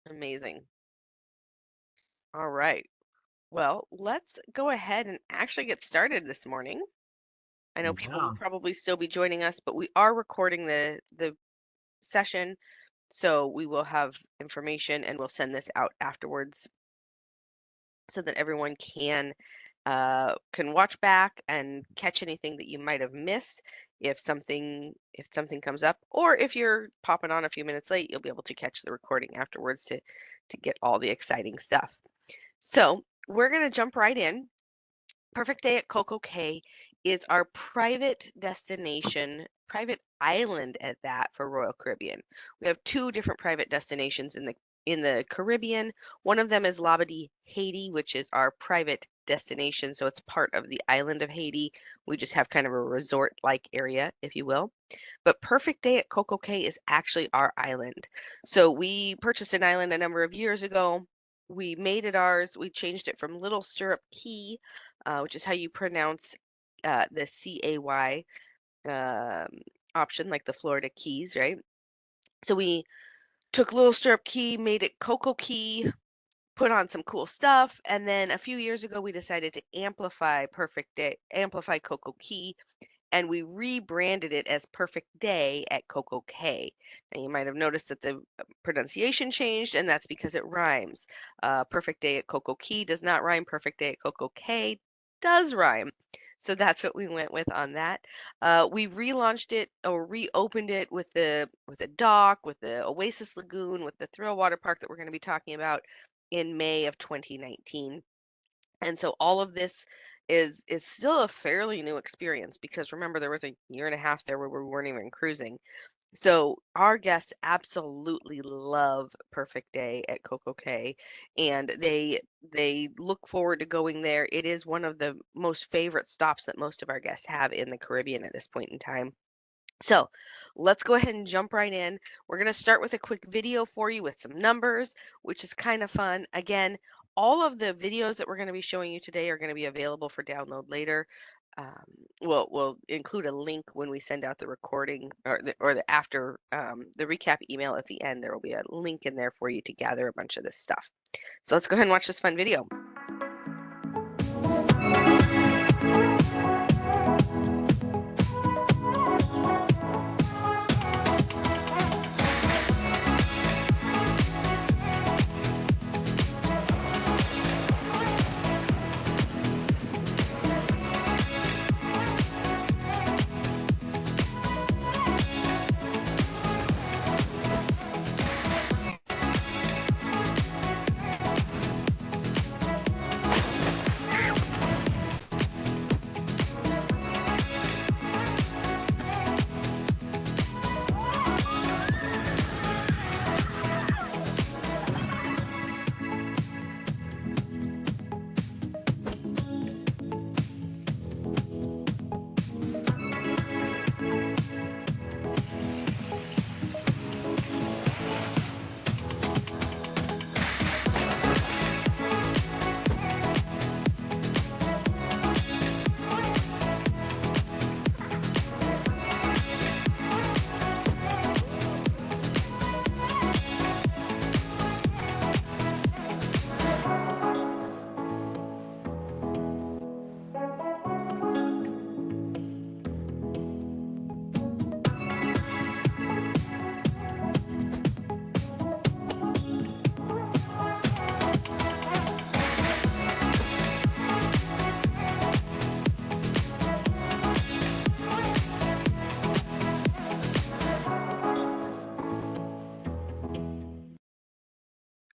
Amazing. All right. Well, let's go ahead and actually get started this morning. I know people will Yeah. probably still be joining us, but we are recording the session, so we will have information and we'll send this out afterwards so that everyone can watch back and catch anything that you might have missed if something comes up, or if you're popping on a few minutes late, you'll be able to catch the recording afterwards to get all the exciting stuff. So we're going to jump right in. Perfect Day at CocoCay is our private destination, private island at that for Royal Caribbean. We have two different private destinations in the Caribbean. One of them is Labadee, Haiti, which is our private destination. So it's part of the island of Haiti. We just have kind of a resort-like area, if you will. But Perfect Day at CocoCay is actually our island. So we purchased an island a number of years ago. We made it ours. We changed it from Little Stirrup Key, which is how you pronounce the CAY um, option, like the Florida Keys, right? So we took Little Stirrup Key, made it Coco Key, put on some cool stuff, and then a few years ago we decided to amplify Coco Key, and we rebranded it as Perfect Day at CocoCay. Now, you might have noticed that the pronunciation changed, and that's because it rhymes. Perfect Day at Coco Key does not rhyme. Perfect Day at CocoCay does rhyme. So that's what we went with on that. We relaunched it or reopened it with a dock, with the Oasis Lagoon, with the Thrill Water Park that we're going to be talking about in May of 2019. And so all of this is still a fairly new experience because remember there was a year and a half there where we weren't even cruising. So our guests absolutely love Perfect Day at CocoCay, and they look forward to going there. It is one of the most favorite stops that most of our guests have in the Caribbean at this point in time. So let's go ahead and jump right in. We're going to start with a quick video for you with some numbers, which is kind of fun. Again, all of the videos that we're going to be showing you today are going to be available for download later. Um, we'll include a link when we send out the recording or the after the recap email at the end. There will be a link in there for you to gather a bunch of this stuff. So let's go ahead and watch this fun video.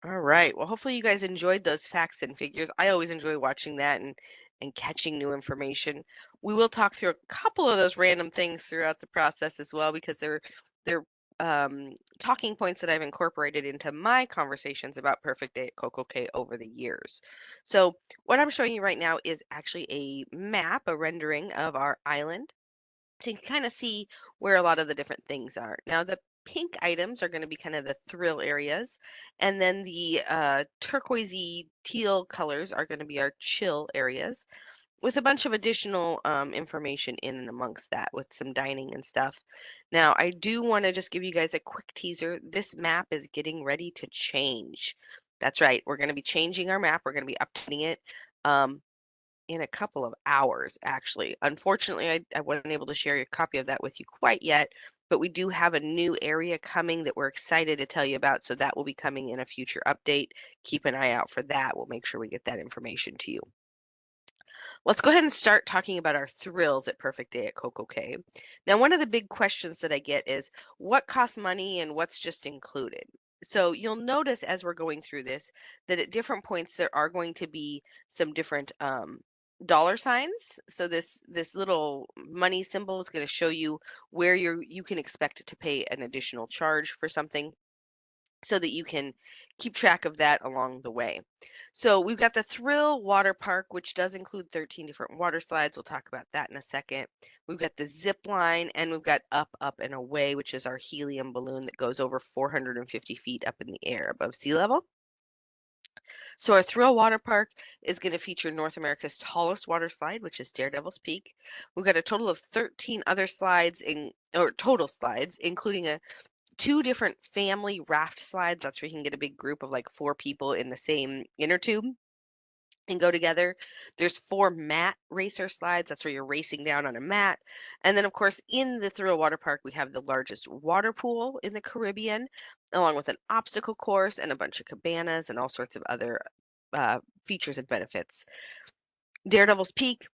All right. Well, hopefully you guys enjoyed those facts and figures. I always enjoy watching that and catching new information. We will talk through a couple of those random things throughout the process as well because they're talking points that I've incorporated into my conversations about Perfect Day at CocoCay over the years. So what I'm showing you right now is actually a map, a rendering of our island. So you can kind of see where a lot of the different things are. Now, the pink items are going to be kind of the thrill areas, and then the turquoisey teal colors are going to be our chill areas. with a bunch of additional information in and amongst that with some dining and stuff. Now, I do want to just give you guys a quick teaser. This map is getting ready to change. That's right. We're going to be changing our map. We're going to be updating it in a couple of hours, actually. Unfortunately, I wasn't able to share a copy of that with you quite yet, but we do have a new area coming that we're excited to tell you about. So that will be coming in a future update. Keep an eye out for that. We'll make sure we get that information to you. Let's go ahead and start talking about our thrills at Perfect Day at CocoCay. Now, one of the big questions that I get is what costs money and what's just included? So you'll notice as we're going through this that at different points there are going to be some different dollar signs. So this little money symbol is going to show you where you can expect to pay an additional charge for something, so that you can keep track of that along the way. So we've got the Thrill Water Park, which does include 13 different water slides. We'll talk about that in a second. We've got the zip line, and we've got Up, Up, and Away, which is our helium balloon that goes over 450 feet up in the air above sea level. So our Thrill Water Park is going to feature North America's tallest water slide, which is Daredevil's Peak. We've got a total of 13 other slides, or total slides, including a 2 different family raft slides. That's where you can get a big group of like 4 people in the same inner tube and go together. There's 4 mat racer slides. That's where you're racing down on a mat. And then, of course, in the Thrill Water Park, we have the largest water pool in the Caribbean, along with an obstacle course and a bunch of cabanas and all sorts of other features and benefits. Daredevil's Peak,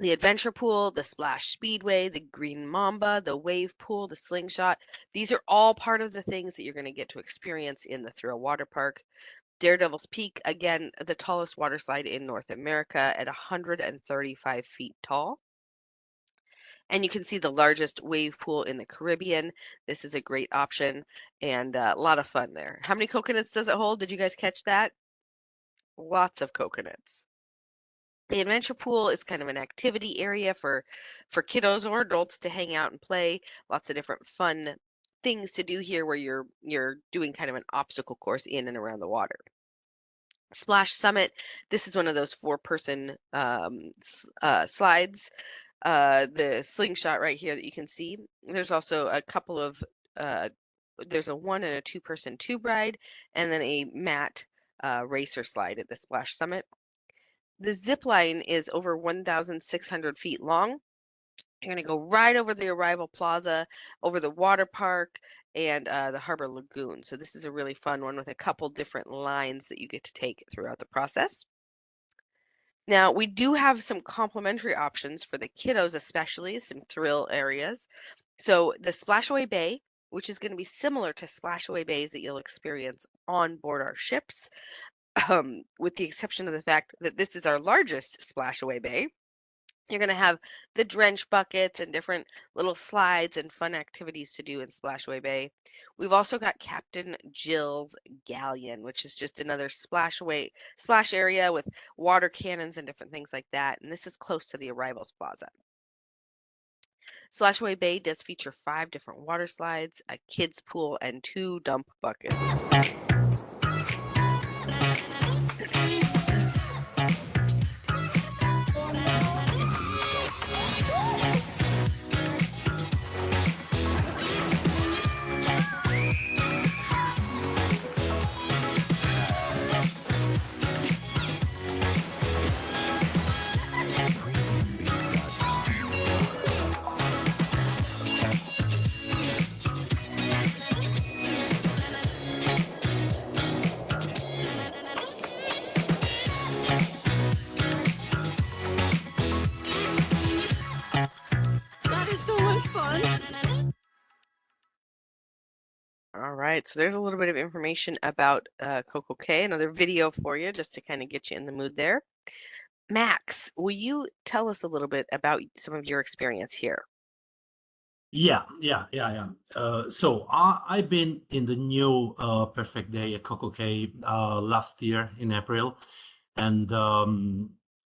the adventure pool, the splash speedway, the green mamba, the wave pool, the slingshot. These are all part of the things that you're going to get to experience in the Thrill Water Park. Daredevil's Peak, again, the tallest water slide in North America at 135 feet tall. And you can see the largest wave pool in the Caribbean. This is a great option and a lot of fun there. How many coconuts does it hold? Did you guys catch that? Lots of coconuts. The adventure pool is kind of an activity area for kiddos or adults to hang out and play. Lots of different fun things to do here where you're doing kind of an obstacle course in and around the water. Splash Summit, this is one of those 4-person slides. The slingshot right here that you can see. There's also a couple of there's a 1 and a 2-person tube ride, and then a mat racer slide at the Splash Summit. The zip line is over 1,600 feet long. You're going to go right over the Arrival Plaza, over the water park, and the Harbor Lagoon. So this is a really fun one with a couple different lines that you get to take throughout the process. Now, we do have some complimentary options for the kiddos, especially some thrill areas. So the Splashaway Bay, which is going to be similar to Splashaway Bays that you'll experience on board our ships, with the exception of the fact that this is our largest Splashaway Bay. You're going to have the drench buckets and different little slides and fun activities to do in Splashaway Bay. We've also got Captain Jill's Galleon, which is just another splash area with water cannons and different things like that. And this is close to the Arrivals Plaza. Splashaway Bay does feature 5 different water slides, a kids pool, and 2 dump buckets. All right, so there's a little bit of information about CocoCay, another video for you just to kind of get you in the mood there. Max, will you tell us a little bit about some of your experience here? Yeah. So I've been in the new Perfect Day at CocoCay last year in April, and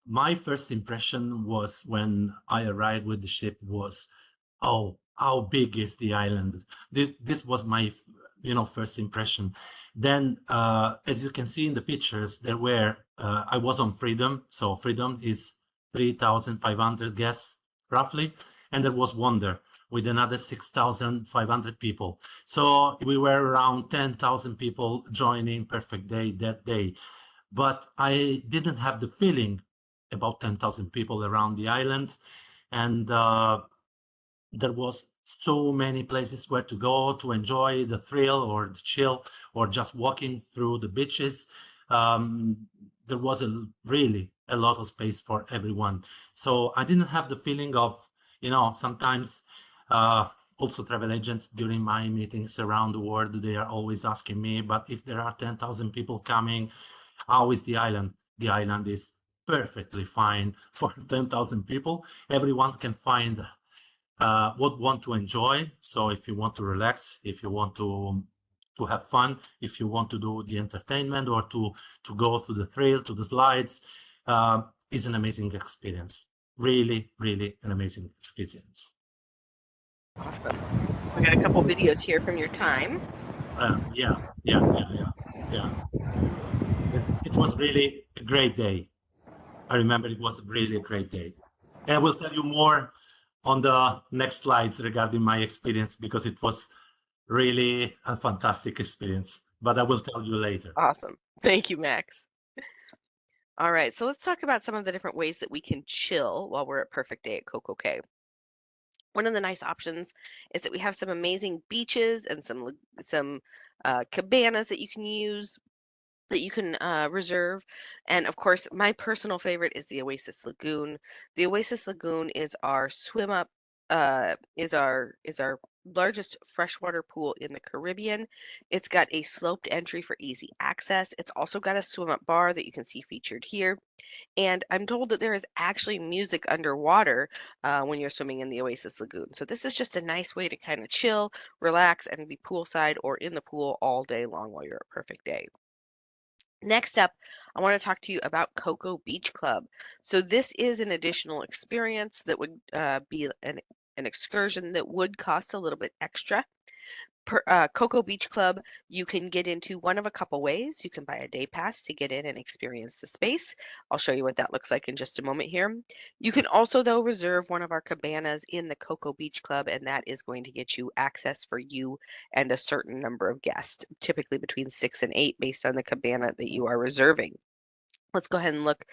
my first impression was when I arrived with the ship was, oh, how big is the island? This was my first impression. Then, as you can see in the pictures, I was on Freedom. So Freedom is 3,500 guests roughly, and there was Wonder with another 6,500 people. So we were around 10,000 people joining Perfect Day that day. But I didn't have the feeling about 10,000 people around the island. And there was so many places where to go to enjoy the thrill or the chill or just walking through the beaches. Um, there was really a lot of space for everyone. So I didn't have the feeling of, sometimes uh, also travel agents during my meetings around the world, they are always asking me, but if there are 10,000 people coming, how is the island? The island is perfectly fine for 10,000 people. Everyone can find what want to enjoy. So if you want to relax, if you want to have fun, if you want to do the entertainment or to go through the thrill, to the slides, is an amazing experience. Really, really an amazing experience. Awesome. We got a couple videos here from your time. Yeah, yeah, yeah, yeah, yeah. It was really a great day. I remember it was really a great day. And I will tell you more on the next slides regarding my experience because it was really a fantastic experience, but I will tell you later. Awesome. Thank you, Max. All right, so let's talk about some of the different ways that we can chill while we're at Perfect Day at CocoCay. One of the nice options is that we have some amazing beaches and some cabanas that you can use that you can reserve. And of course, my personal favorite is the Oasis Lagoon. The Oasis Lagoon is our swim up, is our largest freshwater pool in the Caribbean. It's got a sloped entry for easy access. It's also got a swim up bar that you can see featured here. And I'm told that there is actually music underwater when you're swimming in the Oasis Lagoon. So this is just a nice way to kind of chill, relax, and be poolside or in the pool all day long while you're at Perfect Day. Next up, I want to talk to you about Cocoa Beach Club. So this is an additional experience that would be an excursion that would cost a little bit extra. Cocoa Beach Club, you can get into one of a couple ways. You can buy a day pass to get in and experience the space. I'll show you what that looks like in just a moment here. You can also, though, reserve one of our cabanas in the Cocoa Beach Club, and that is going to get you access for you and a certain number of guests, typically between 6 and 8, based on the cabana that you are reserving. Let's go ahead and look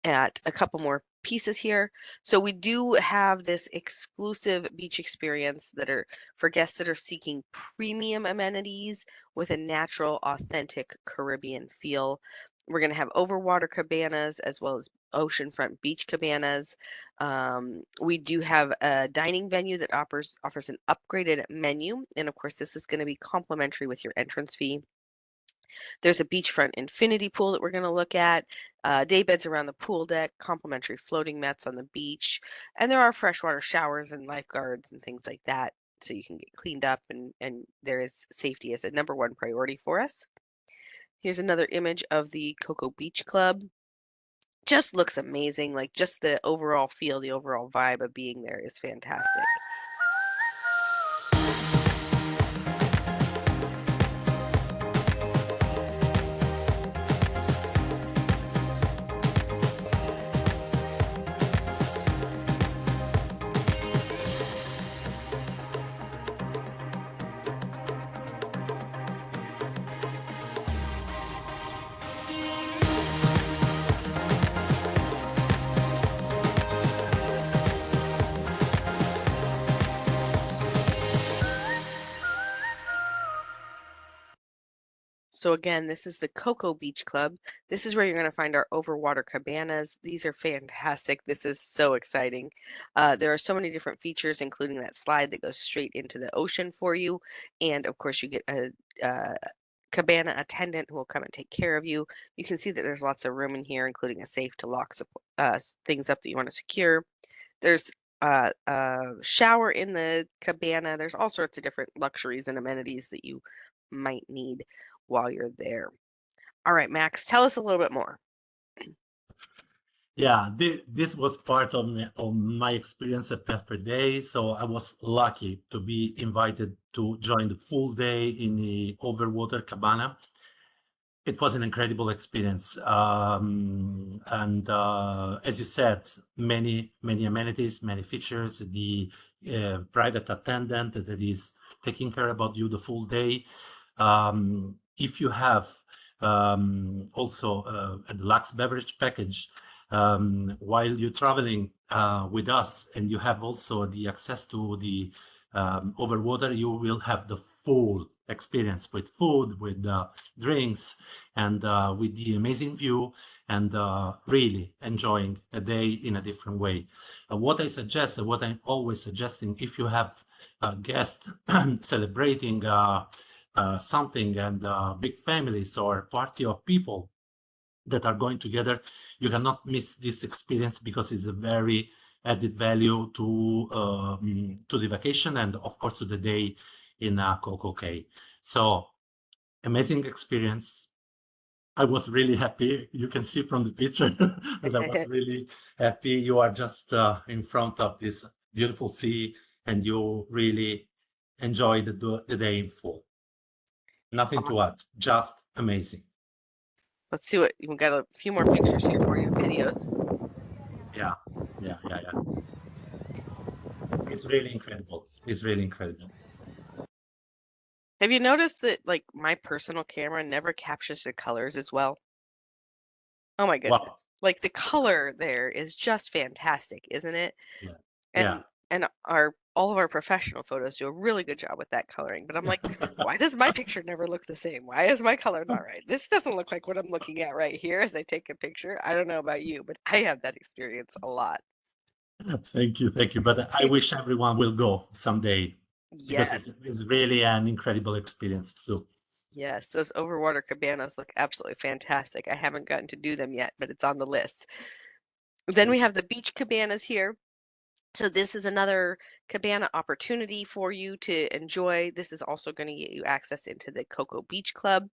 at a couple more pieces here. So we do have this exclusive beach experience that are for guests that are seeking premium amenities with a natural, authentic Caribbean feel. We're going to have overwater cabanas as well as oceanfront beach cabanas. We do have a dining venue that offers an upgraded menu, and of course, this is going to be complimentary with your entrance fee. There's a beachfront infinity pool that we're going to look at, day beds around the pool deck, complimentary floating mats on the beach, and there are freshwater showers and lifeguards and things like that, so you can get cleaned up, and there is safety as a number one priority for us. Here's another image of the Cocoa Beach Club. Just looks amazing, like just the overall feel, the overall vibe of being there is fantastic. So again, this is the Cocoa Beach Club. This is where you're going to find our overwater cabanas. These are fantastic. This is so exciting. There are so many different features, including that slide that goes straight into the ocean for you. And of course, you get a cabana attendant who will come and take care of you. You can see that there's lots of room in here, including a safe to lock things up that you want to secure. There's a shower in the cabana. There's all sorts of different luxuries and amenities that you might need while you're there. All right, Max, tell us a little bit more. Yeah, this was part of my experience at Perfect Day. So I was lucky to be invited to join the full day in the overwater cabana. It was an incredible experience. And as you said, many amenities, many features. The private attendant that is taking care about you the full day. If you have also a deluxe beverage package while you're traveling with us, and you have also the access to the overwater, you will have the full experience with food, with drinks, and with the amazing view, and really enjoying a day in a different way. What I suggest, what I'm always suggesting, if you have a guest celebrating something, and big families or party of people that are going together, you cannot miss this experience, because it's a very added value to the vacation, and of course to the day in CocoCay. So amazing experience. I was really happy. You can see from the picture that I was really happy. You are just in front of this beautiful sea, and you really enjoy the day in full. Nothing to add, just amazing. Let's see what we've got. A few more pictures here for you, videos. Yeah, yeah. It's really incredible. It's really incredible. Have you noticed that like my personal camera never captures the colors as well? Oh my Wow. goodness. Like the color there is just fantastic, isn't it? Yeah, yeah. And our all of our professional photos do a really good job with that coloring. But I'm like, why does my picture never look the same? Why is my color not right? This doesn't look like what I'm looking at right here as I take a picture. I don't know about you, but I have that experience a lot. Thank you, thank you. But I wish everyone will go someday, because Yes. it's really an incredible experience too. Yes, those overwater cabanas look absolutely fantastic. I haven't gotten to do them yet, but it's on the list. Then we Thank you. have the beach cabanas here. So this is another cabana opportunity for you to enjoy. This is also going to get you access into the Cocoa Beach Club.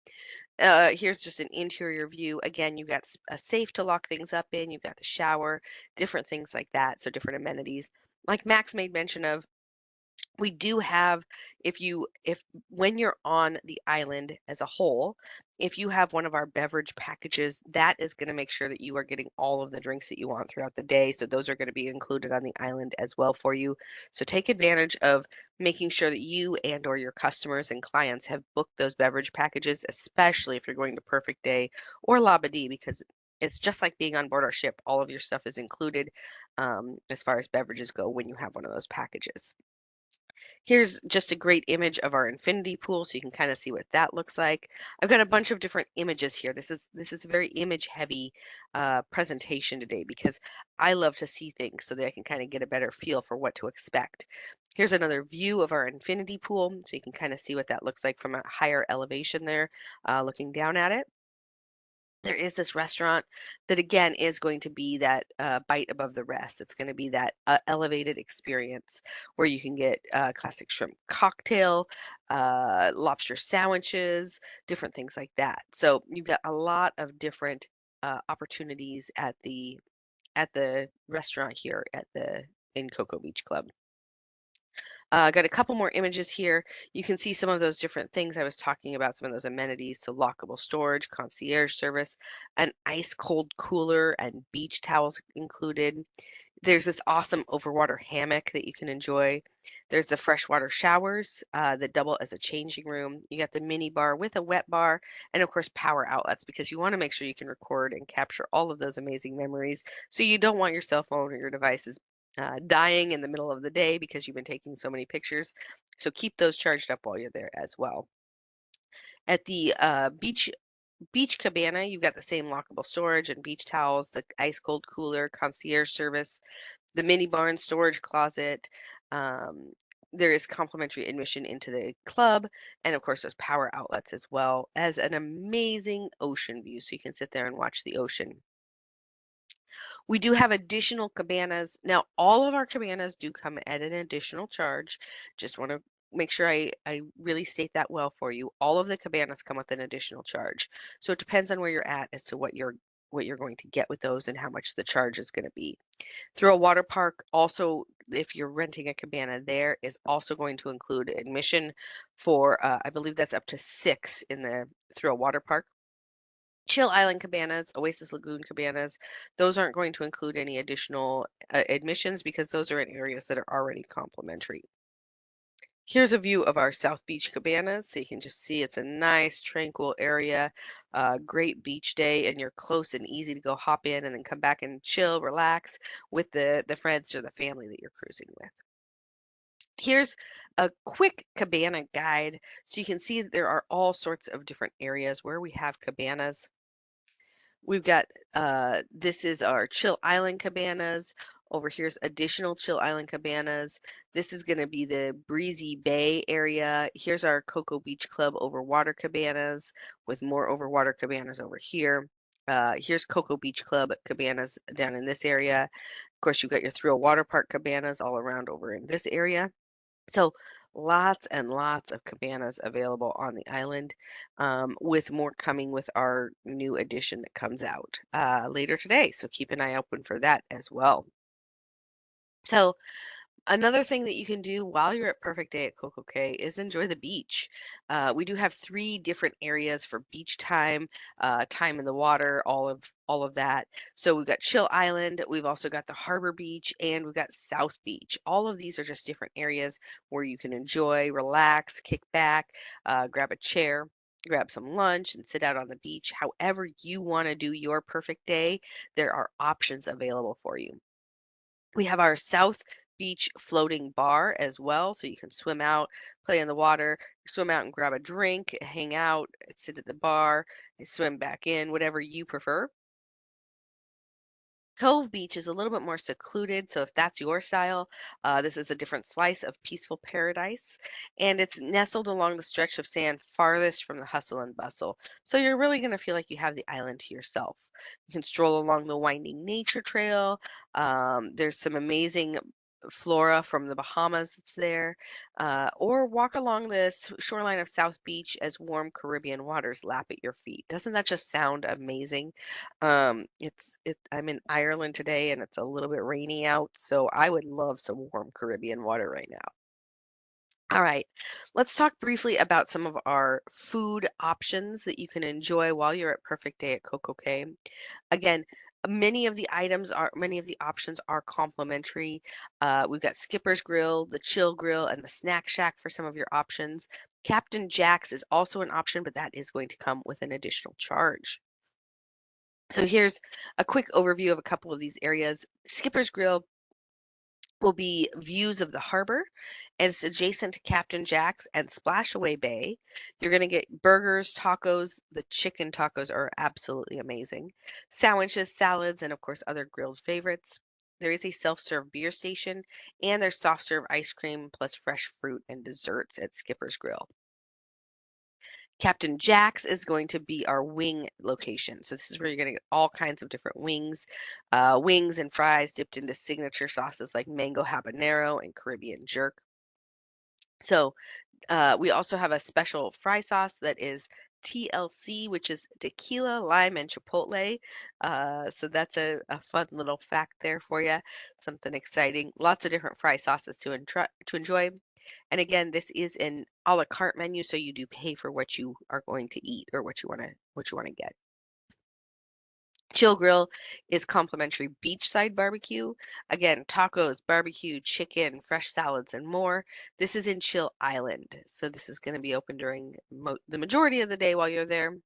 Here's just an interior view. Again, you've got a safe to lock things up in. You've got the shower, different things like that. So different amenities. Like Max made mention of, we do have, if when you're on the island as a whole, if you have one of our beverage packages, that is going to make sure that you are getting all of the drinks that you want throughout the day. So those are going to be included on the island as well for you. So take advantage of making sure that you and or your customers and clients have booked those beverage packages, especially if you're going to Perfect Day or Labadee, because it's just like being on board our ship. All of your stuff is included as far as beverages go when you have one of those packages. Here's just a great image of our infinity pool, so you can kind of see what that looks like. I've got a bunch of different images here. This is a very image heavy presentation today, because I love to see things so that I can kind of get a better feel for what to expect. Here's another view of our infinity pool, so you can kind of see what that looks like from a higher elevation there, looking down at it. There is this restaurant that again is going to be that bite above the rest. It's going to be that elevated experience where you can get classic shrimp cocktail, lobster sandwiches, different things like that. So you've got a lot of different opportunities at the restaurant here at the in Cocoa Beach Club. Got a couple more images here. You can see some of those different things I was talking about, some of those amenities. So lockable storage, concierge service, an ice cold cooler, and beach towels included. There's this awesome overwater hammock that you can enjoy. There's the freshwater showers that double as a changing room. You got the mini bar with a wet bar, and of course power outlets, because you want to make sure you can record and capture all of those amazing memories. So you don't want your cell phone or your devices dying in the middle of the day because you've been taking so many pictures. So keep those charged up while you're there as well. At the beach cabana, you've got the same lockable storage and beach towels, the ice cold cooler, concierge service, the mini barn storage closet. Um, there is complimentary admission into the club, and of course, there's power outlets as well as an amazing ocean view, so you can sit there and watch the ocean. We do have additional cabanas. Now, all of our cabanas do come at an additional charge. Just want to make sure I really state that well for you. All of the cabanas come with an additional charge. So it depends on where you're at as to what you're going to get with those and how much the charge is going to be. Through a water park, also, if you're renting a cabana there, is also going to include admission for, I believe that's up to 6 in the through a water park. Chill Island cabanas, Oasis Lagoon cabanas, those aren't going to include any additional admissions because those are in areas that are already complimentary. Here's a view of our South Beach cabanas. So you can just see it's a nice, tranquil area, great beach day, and you're close and easy to go hop in and then come back and chill, relax with the friends or the family that you're cruising with. Here's a quick cabana guide. So you can see that there are all sorts of different areas where we have cabanas. We've got this is our Chill Island cabanas. Over here's additional Chill Island cabanas. This is going to be the Breezy Bay area. Here's our Cocoa Beach Club over water cabanas with more over water cabanas over here. Here's Cocoa Beach Club cabanas down in this area. Of course, you've got your Thrill Water Park cabanas all around over in this area. So lots and lots of cabanas available on the island, with more coming with our new edition that comes out later today. So keep an eye open for that as well. So another thing that you can do while you're at Perfect Day at CocoCay is enjoy the beach. We do have three different areas for beach time, time in the water, all of that. So we've got Chill Island, we've also got the Harbor Beach, and we've got South Beach. All of these are just different areas where you can enjoy, relax, kick back, grab a chair. Grab some lunch and sit out on the beach. However, you want to do your perfect day, there are options available for you. We have our South Beach floating bar as well, so you can swim out, play in the water, swim out and grab a drink, hang out, sit at the bar, swim back in, whatever you prefer. Cove Beach is a little bit more secluded, so if that's your style, this is a different slice of peaceful paradise, and it's nestled along the stretch of sand farthest from the hustle and bustle. So you're really going to feel like you have the island to yourself. You can stroll along the winding nature trail. There's some amazing flora from the Bahamas that's there, or walk along the shoreline of South Beach as warm Caribbean waters lap at your feet. Doesn't that just sound amazing? I'm in Ireland today and it's a little bit rainy out, so I would love some warm Caribbean water right now. All right, let's talk briefly about some of our food options that you can enjoy while you're at Perfect Day at CocoCay. Again, many of the options are complimentary. We've got Skipper's Grill, the Chill Grill, and the Snack Shack for some of your options. Captain Jack's is also an option, but that is going to come with an additional charge. So here's a quick overview of a couple of these areas. Skipper's Grill will be views of the harbor, and it's adjacent to Captain Jack's and Splashaway Bay. You're going to get burgers, tacos. The chicken tacos are absolutely amazing. Sandwiches, salads, and of course, other grilled favorites. There is a self-serve beer station, and there's soft serve ice cream plus fresh fruit and desserts at Skipper's Grill. Captain Jack's is going to be our wing location. So this is where you're going to get all kinds of different wings and fries dipped into signature sauces like mango habanero and Caribbean jerk. So we also have a special fry sauce that is TLC, which is tequila, lime, and chipotle. So that's a fun little fact there for you. Something exciting. Lots of different fry sauces to enjoy. And again, this is an a la carte menu, so you do pay for what you are going to eat or what you want to get. Chill Grill is complimentary beachside barbecue. Again, tacos, barbecue, chicken, fresh salads, and more. This is in Chill Island, so this is going to be open during the majority of the day while you're there.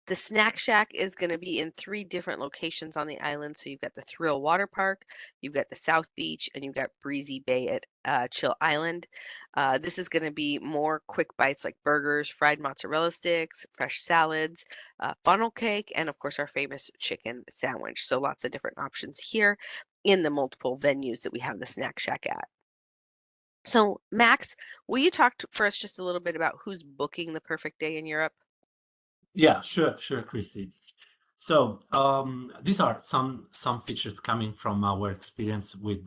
The Snack Shack is going to be in three different locations on the island. So you've got the Thrill Water Park, you've got the South Beach, and you've got Breezy Bay at Chill Island. This is going to be more quick bites like burgers, fried mozzarella sticks, fresh salads, funnel cake, and of course our famous chicken sandwich. So lots of different options here in the multiple venues that we have the Snack Shack at. So Max, will you talk for us just a little bit about who's booking the perfect day in Europe? Yeah, sure, Chrissy. So these are some features coming from our experience with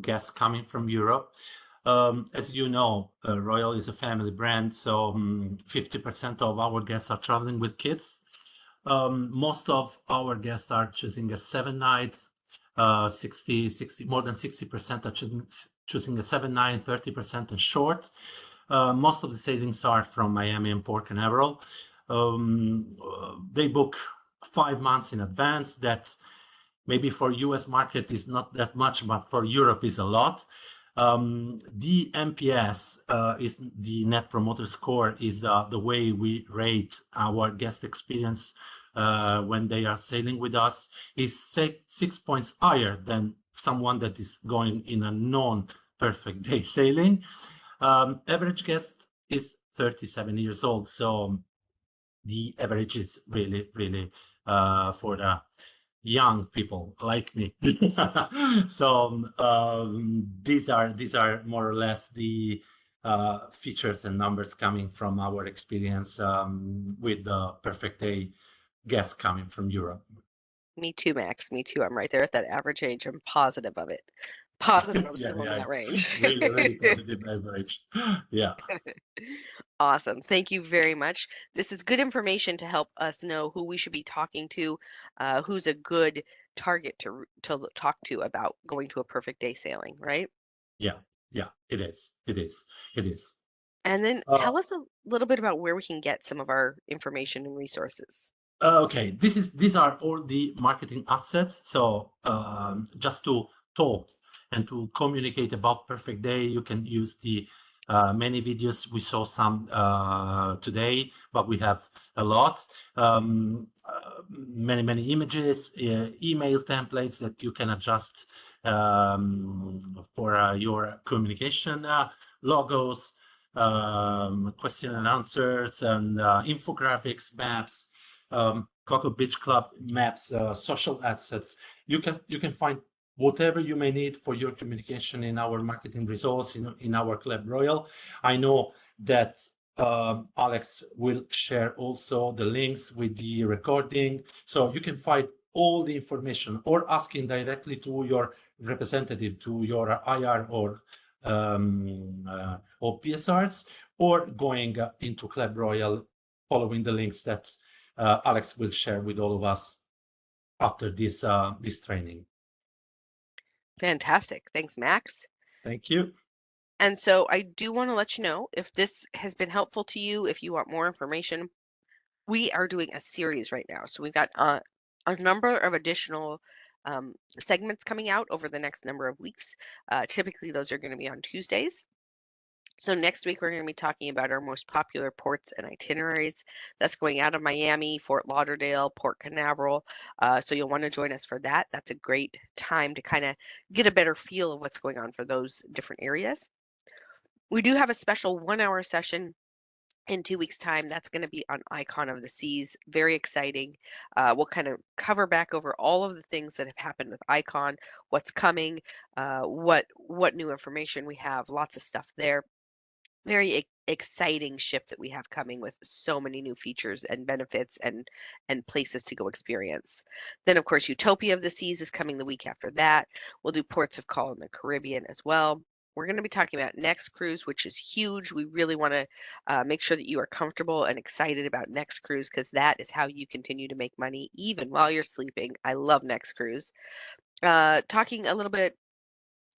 guests coming from Europe. As you know, Royal is a family brand, so 50% of our guests are traveling with kids. Most of our guests are choosing a 7 night, 60, more than 60% are choosing a 7 night, 30% and short. Most of the sailings are from Miami and Port Canaveral. they book 5 months in advance. That maybe for US market is not that much, but for Europe is a lot. The NPS is the Net Promoter Score, is the way we rate our guest experience when they are sailing with us, is 6 points higher than someone that is going in a non-perfect day sailing. Average guest is 37 years old, so the average is really, really for the young people like me. So these are more or less the features and numbers coming from our experience with the perfect day guests coming from Europe. Me too, Max. Me too. I'm right there at that average age. I'm positive of it. Positive I'm Yeah, still in yeah, that range. really, really positive average. Yeah. Awesome. Thank you very much. This is good information to help us know who we should be talking to, who's a good target to talk to about going to a perfect day sailing, right? Yeah, yeah, it is. It is. It is. And then Uh, tell us a little bit about where we can get some of our information and resources. Okay, these are all the marketing assets. So just to talk and to communicate about Perfect Day, you can use the many videos. We saw some today, but we have a lot. Many images, email templates that you can adjust for your communication, logos, question and answers, and infographics, maps, Coco Beach Club maps, social assets. You can find whatever you may need for your communication in our marketing resource in our Club Royal. I know that Alex will share also the links with the recording, so you can find all the information or asking directly to your representative, to your IR or PSRs, or going into Club Royal, following the links that Alex will share with all of us after this training. Fantastic. Thanks, Max. Thank you. And so I do want to let you know if this has been helpful to you, if you want more information, we are doing a series right now. So we've got a number of additional segments coming out over the next number of weeks. Typically, those are going to be on Tuesdays. So next week, we're going to be talking about our most popular ports and itineraries. That's going out of Miami, Fort Lauderdale, Port Canaveral. So you'll want to join us for that. That's a great time to kind of get a better feel of what's going on for those different areas. We do have a special 1 hour session in 2 weeks' time. That's going to be on Icon of the Seas. Very exciting. We'll kind of cover back over all of the things that have happened with Icon, what's coming, what new information we have, lots of stuff there. Very exciting ship that we have coming with so many new features and benefits and places to go experience. Then of course Utopia of the Seas is coming the week after that. We'll do Ports of Call in the Caribbean as well. We're going to be talking about Next Cruise, which is huge. We really want to make sure that you are comfortable and excited about Next Cruise, because that is how you continue to make money even while you're sleeping. I love Next Cruise. Talking a little bit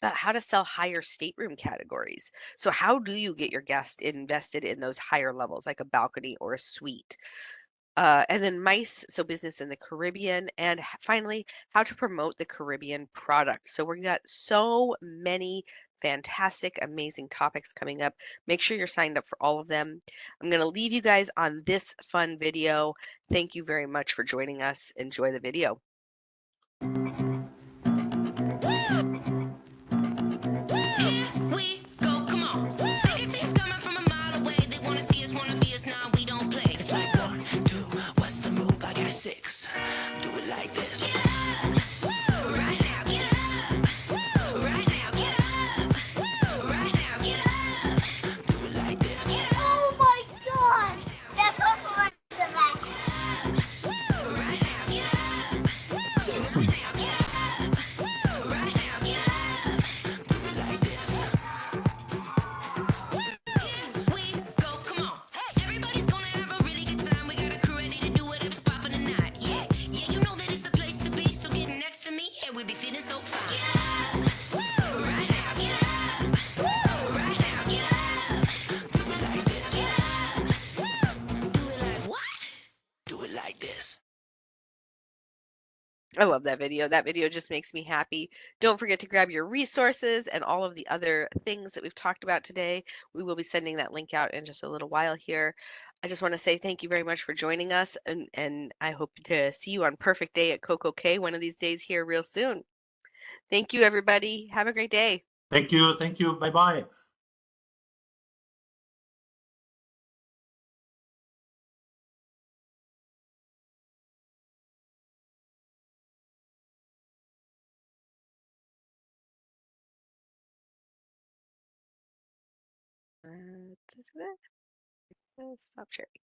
about how to sell higher stateroom categories. So how do you get your guest invested in those higher levels, like a balcony or a suite? And then MICE, so business in the Caribbean, and finally, how to promote the Caribbean product. So we've got so many fantastic, amazing topics coming up. Make sure you're signed up for all of them. I'm going to leave you guys on this fun video. Thank you very much for joining us. Enjoy the video. We go, come on. They can see us coming from a mile away. They wanna see us, wanna be us. Now we don't play. It's like 1, 2, what's the move? I got 6. Do it like this. Get up, right now, get up, right now, get up, right now, get up. Do it like this. Get up. Oh my god! That purple one's the best. Right now, get up. Right now, get up. like this. I love that video. That video just makes me happy. Don't forget to grab your resources and all of the other things that we've talked about today. We will be sending that link out in just a little while here. I just want to say thank you very much for joining us, and I hope to see you on Perfect Day at CocoCay one of these days here real soon. Thank you, everybody. Have a great day. Thank you. Thank you. Bye-bye. Stop sharing.